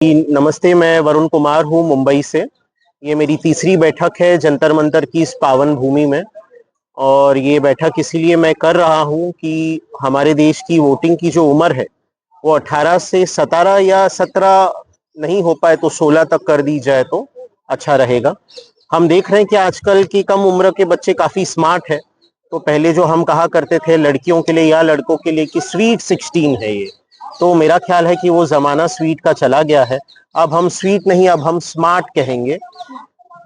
नमस्ते, मैं वरुण कुमार हूँ मुंबई से। ये मेरी तीसरी बैठक है जंतर मंतर की इस पावन भूमि में। और ये बैठक इसीलिए मैं कर रहा हूँ कि हमारे देश की वोटिंग की जो उम्र है वो 18 से 17 या 17 नहीं हो पाए तो 16 तक कर दी जाए तो अच्छा रहेगा। हम देख रहे हैं कि आजकल की कम उम्र के बच्चे काफी स्मार्ट है। तो पहले जो हम कहा करते थे लड़कियों के लिए या लड़कों के लिए कि स्वीट 16 है ये, तो मेरा ख्याल है कि वो जमाना स्वीट का चला गया है। अब हम स्वीट नहीं, अब हम स्मार्ट कहेंगे।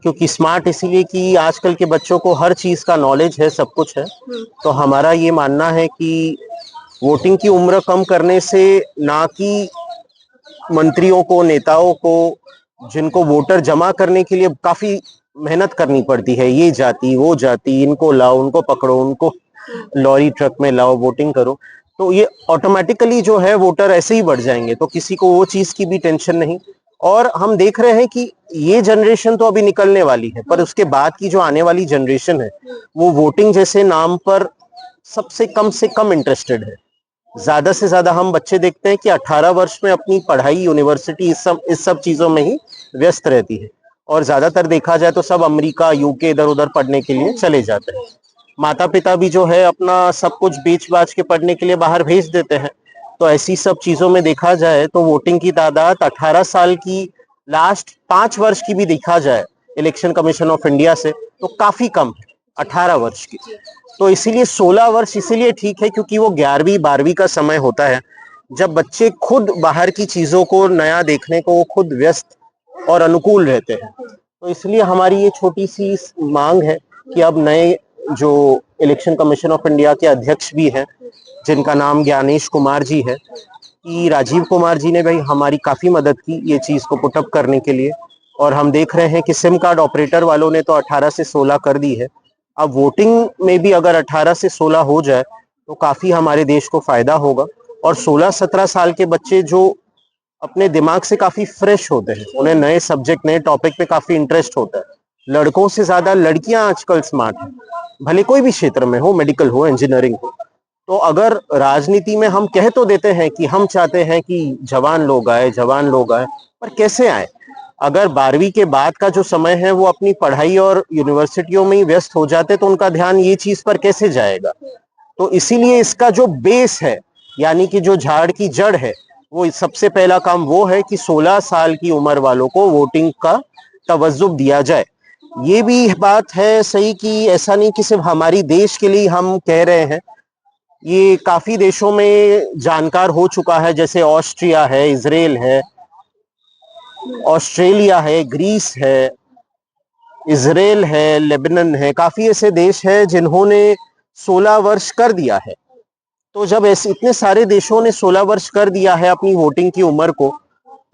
क्योंकि स्मार्ट इसीलिए कि आजकल के बच्चों को हर चीज का नॉलेज है, सब कुछ है। तो हमारा ये मानना है कि वोटिंग की उम्र कम करने से ना कि मंत्रियों को, नेताओं को, जिनको वोटर जमा करने के लिए काफी मेहनत करनी पड़ती है, ये जाति वो जाति, इनको लाओ उनको पकड़ो, उनको लॉरी ट्रक में लाओ, वोटिंग करो, तो ये ऑटोमेटिकली जो है वोटर ऐसे ही बढ़ जाएंगे। तो किसी को वो चीज की भी टेंशन नहीं। और हम देख रहे हैं कि ये जनरेशन तो अभी निकलने वाली है, पर उसके बाद की जो आने वाली जनरेशन है वो वोटिंग जैसे नाम पर सबसे कम से कम इंटरेस्टेड है। ज्यादा से ज्यादा हम बच्चे देखते हैं कि 18 वर्ष में अपनी पढ़ाई, यूनिवर्सिटी, इस सब चीजों में ही व्यस्त रहती है। और ज्यादातर देखा जाए तो सब अमेरिका, यूके, इधर उधर पढ़ने के लिए चले जाते हैं। माता पिता भी जो है अपना सब कुछ बेच बाच के पढ़ने के लिए बाहर भेज देते हैं। तो ऐसी सब चीजों में देखा जाए तो वोटिंग की तादाद 18 साल की, लास्ट 5 वर्ष की भी देखा जाए इलेक्शन कमीशन ऑफ इंडिया से, तो काफी कम है 18 वर्ष की। तो इसीलिए 16 वर्ष इसीलिए ठीक है क्योंकि वो 11वीं 12वीं का समय होता है, जब बच्चे खुद बाहर की चीजों को नया देखने को वो खुद व्यस्त और अनुकूल रहते हैं। तो इसलिए हमारी ये छोटी सी मांग है कि अब नए जो इलेक्शन कमीशन ऑफ इंडिया के अध्यक्ष भी हैं, जिनका नाम ज्ञानेश कुमार जी है, कि राजीव कुमार जी ने भाई हमारी काफी मदद की ये चीज को पुटअप करने के लिए। और हम देख रहे हैं कि सिम कार्ड ऑपरेटर वालों ने तो 18 से 16 कर दी है। अब वोटिंग में भी अगर 18 से 16 हो जाए तो काफी हमारे देश को फायदा होगा। और 16-17 साल के बच्चे जो अपने दिमाग से काफी फ्रेश होते हैं, उन्हें नए सब्जेक्ट, नए टॉपिक पे काफी इंटरेस्ट होता है। लड़कों से ज्यादा लड़कियां आजकल स्मार्ट हैं, भले कोई भी क्षेत्र में हो, मेडिकल हो, इंजीनियरिंग हो। तो अगर राजनीति में हम कह तो देते हैं कि हम चाहते हैं कि जवान लोग आए, जवान लोग आए, पर कैसे आए? अगर 12वीं के बाद का जो समय है वो अपनी पढ़ाई और यूनिवर्सिटियों में ही व्यस्त हो जाते तो उनका ध्यान ये चीज पर कैसे जाएगा? तो इसीलिए इसका जो बेस है, यानी कि जो झाड़ की जड़ है, वो सबसे पहला काम वो है कि 16 साल की उम्र वालों को वोटिंग का तवज्जुह दिया जाए। ये भी बात है सही कि ऐसा नहीं कि सिर्फ हमारी देश के लिए हम कह रहे हैं, ये काफी देशों में जानकार हो चुका है, जैसे ऑस्ट्रिया है, इजराइल है, ऑस्ट्रेलिया है, ग्रीस है, इजराइल है, लेबनान है, काफी ऐसे देश हैं जिन्होंने 16 वर्ष कर दिया है। तो जब ऐसे इतने सारे देशों ने 16 वर्ष कर दिया है अपनी वोटिंग की उम्र को,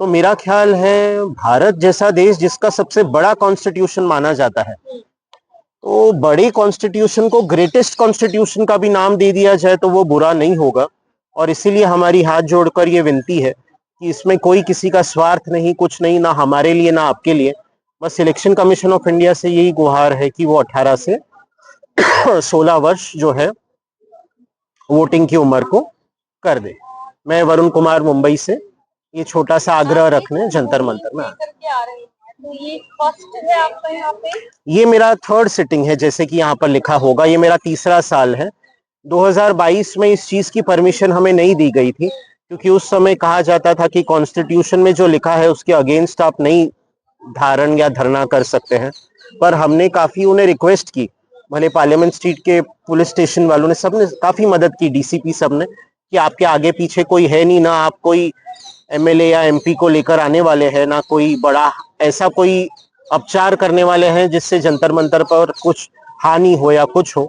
तो मेरा ख्याल है भारत जैसा देश, जिसका सबसे बड़ा कॉन्स्टिट्यूशन माना जाता है, तो बड़े कॉन्स्टिट्यूशन को ग्रेटेस्ट कॉन्स्टिट्यूशन का भी नाम दे दिया जाए तो वो बुरा नहीं होगा। और इसीलिए हमारी हाथ जोड़कर ये विनती है कि इसमें कोई किसी का स्वार्थ नहीं, कुछ नहीं, ना हमारे लिए ना आपके लिए। बस इलेक्शन कमीशन ऑफ इंडिया से यही गुहार है कि वो 18 से 16 वर्ष जो है वोटिंग की उम्र को कर दे। मैं वरुण कुमार मुंबई से ये छोटा सा आग्रह रखने जंतर मंतर में तो ये फर्स्ट है आपका यहाँ पे? ये मेरा थर्ड सिटिंग है, जैसे कि यहाँ पर लिखा होगा। ये मेरा तीसरा साल है। 2022 में इस चीज की परमिशन हमें नहीं दी गई थी, क्योंकि उस समय कहा जाता था कि कॉन्स्टिट्यूशन में जो लिखा है उसके अगेंस्ट आप नहीं धारण या धरना कर सकते हैं। पर हमने काफी उन्हें रिक्वेस्ट की, भले पार्लियामेंट स्ट्रीट के पुलिस स्टेशन वालों ने, सबने काफी मदद की, डीसीपी सबने, कि आपके आगे पीछे कोई है नहीं, ना आप कोई एमएलए या एमपी को लेकर आने वाले हैं, ना कोई बड़ा ऐसा कोई अपचार करने वाले हैं जिससे जंतर मंतर पर कुछ हानि हो या कुछ हो।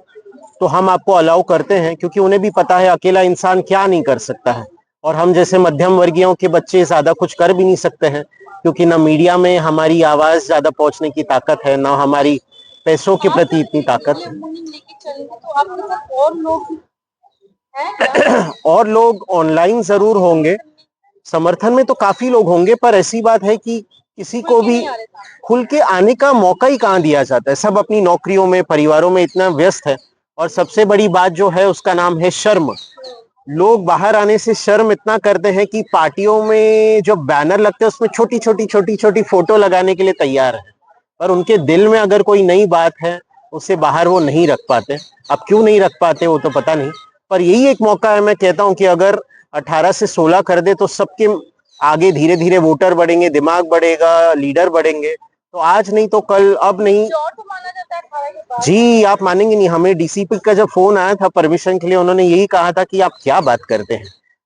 तो हम आपको अलाउ करते हैं, क्योंकि उन्हें भी पता है अकेला इंसान क्या नहीं कर सकता है। और हम जैसे मध्यम वर्गीयों के बच्चे ज्यादा कुछ कर भी नहीं सकते हैं, क्योंकि ना मीडिया में हमारी आवाज ज्यादा पहुंचने की ताकत है, ना हमारी पैसों के प्रति इतनी ताकत है। तो आपके साथ और लोग हैं? और लोग ऑनलाइन जरूर होंगे, समर्थन में तो काफी लोग होंगे, पर ऐसी बात है कि किसी को भी खुल के आने का मौका ही कहाँ दिया जाता है। सब अपनी नौकरियों में, परिवारों में इतना व्यस्त है। और सबसे बड़ी बात जो है उसका नाम है शर्म। लोग बाहर आने से शर्म इतना करते हैं कि पार्टियों में जो बैनर लगते हैं उसमें छोटी छोटी फोटो लगाने के लिए तैयार है, पर उनके दिल में अगर कोई नई बात है उसे बाहर वो नहीं रख पाते। अब क्यों नहीं रख पाते वो तो पता नहीं, पर यही एक मौका है। मैं कहता हूं कि अगर 18 से 16 कर दे तो सबके आगे धीरे धीरे वोटर बढ़ेंगे, दिमाग बढ़ेगा, लीडर बढ़ेंगे। तो आज नहीं तो कल, अब नहीं। श्योर तो माना जाता है 18 के बाद। जी, आप मानेंगे नहीं, हमें डीसीपी का जब फोन आया था परमिशन के लिए, उन्होंने यही कहा था कि आप क्या बात करते हैं,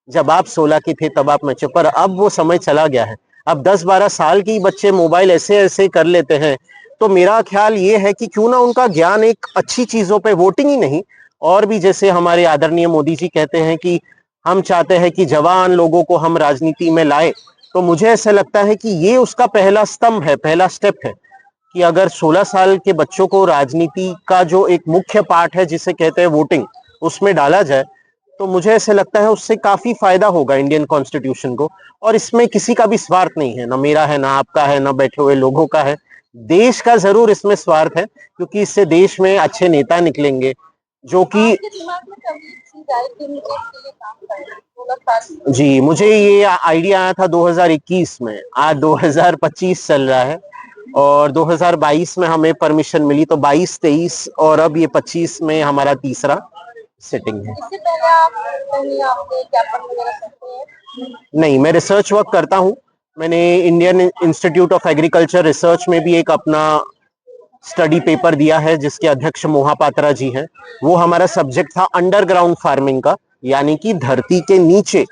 जब आप 16 के थे तब आप मैच्योर। पर अब वो समय चला गया है। अब 10-12 साल के बच्चे मोबाइल ऐसे ऐसे कर लेते हैं। तो मेरा ख्याल ये है कि क्यों ना उनका ज्ञान एक अच्छी चीजों पे, वोटिंग ही नहीं और भी, जैसे हमारे आदरणीय मोदी जी कहते हैं कि हम चाहते हैं कि जवान लोगों को हम राजनीति में लाए। तो मुझे ऐसा लगता है कि ये उसका पहला स्तंभ है, पहला स्टेप है कि अगर 16 साल के बच्चों को राजनीति का जो एक मुख्य पार्ट है जिसे कहते हैं वोटिंग, उसमें डाला जाए तो मुझे ऐसे लगता है उससे काफी फायदा होगा इंडियन कॉन्स्टिट्यूशन को। और इसमें किसी का भी स्वार्थ नहीं है, ना मेरा है, ना आपका है, ना बैठे हुए लोगों का है। देश का जरूर इसमें स्वार्थ है, क्योंकि इससे देश में अच्छे नेता निकलेंगे जो कि। आपके दिमाग में कभी चीज आई कि मुझे इसके लिए काम करना है 16 साल? जी, मुझे ये आइडिया आया था 2021 में। आज 2025 चल रहा है और 2022 में हमें परमिशन मिली, तो 22, 23 और अब ये 25 में हमारा तीसरा सिटिंग है। इससे पहले आप कहीं आपने ज्ञापन वगैरह करते हैं? नहीं, मैं रिसर्च वर्क करता हूँ। मैंने Indian institute of agriculture research में भी एक अपना स्टडी पेपर दिया है, जिसके अध्यक्ष मोहापात्रा जी हैं। वो हमारा सब्जेक्ट था अंडरग्राउंड फार्मिंग का, यानी कि धरती के नीचे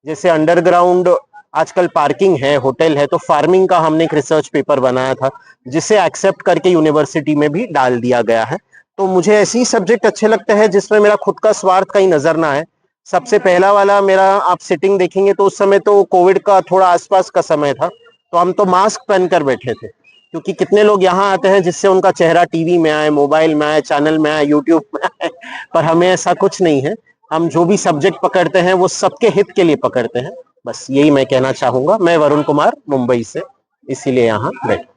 जैसे अंडरग्राउंड आजकल पार्किंग है, होटल है, तो फार्मिंग का हमने एक रिसर्च पेपर बनाया था, जिसे एक्सेप्ट करके यूनिवर्सिटी में भी डाल दिया गया है। तो मुझे ऐसे ही सब्जेक्ट अच्छे लगते हैं जिसमें मेरा खुद का स्वार्थ कहीं नजर ना आए। सबसे पहला वाला मेरा आप सिटिंग देखेंगे तो उस समय तो कोविड का थोड़ा आसपास का समय था, तो हम तो मास्क पहनकर बैठे थे, क्योंकि कितने लोग यहाँ आते हैं जिससे उनका चेहरा टीवी में आए, मोबाइल में आए, चैनल में आए, यूट्यूब में आए। पर हमें ऐसा कुछ नहीं है। हम जो भी सब्जेक्ट पकड़ते हैं वो सबके हित के लिए पकड़ते हैं। बस यही मैं कहना चाहूंगा। मैं वरुण कुमार, मुंबई से, इसीलिए यहाँ बैठा।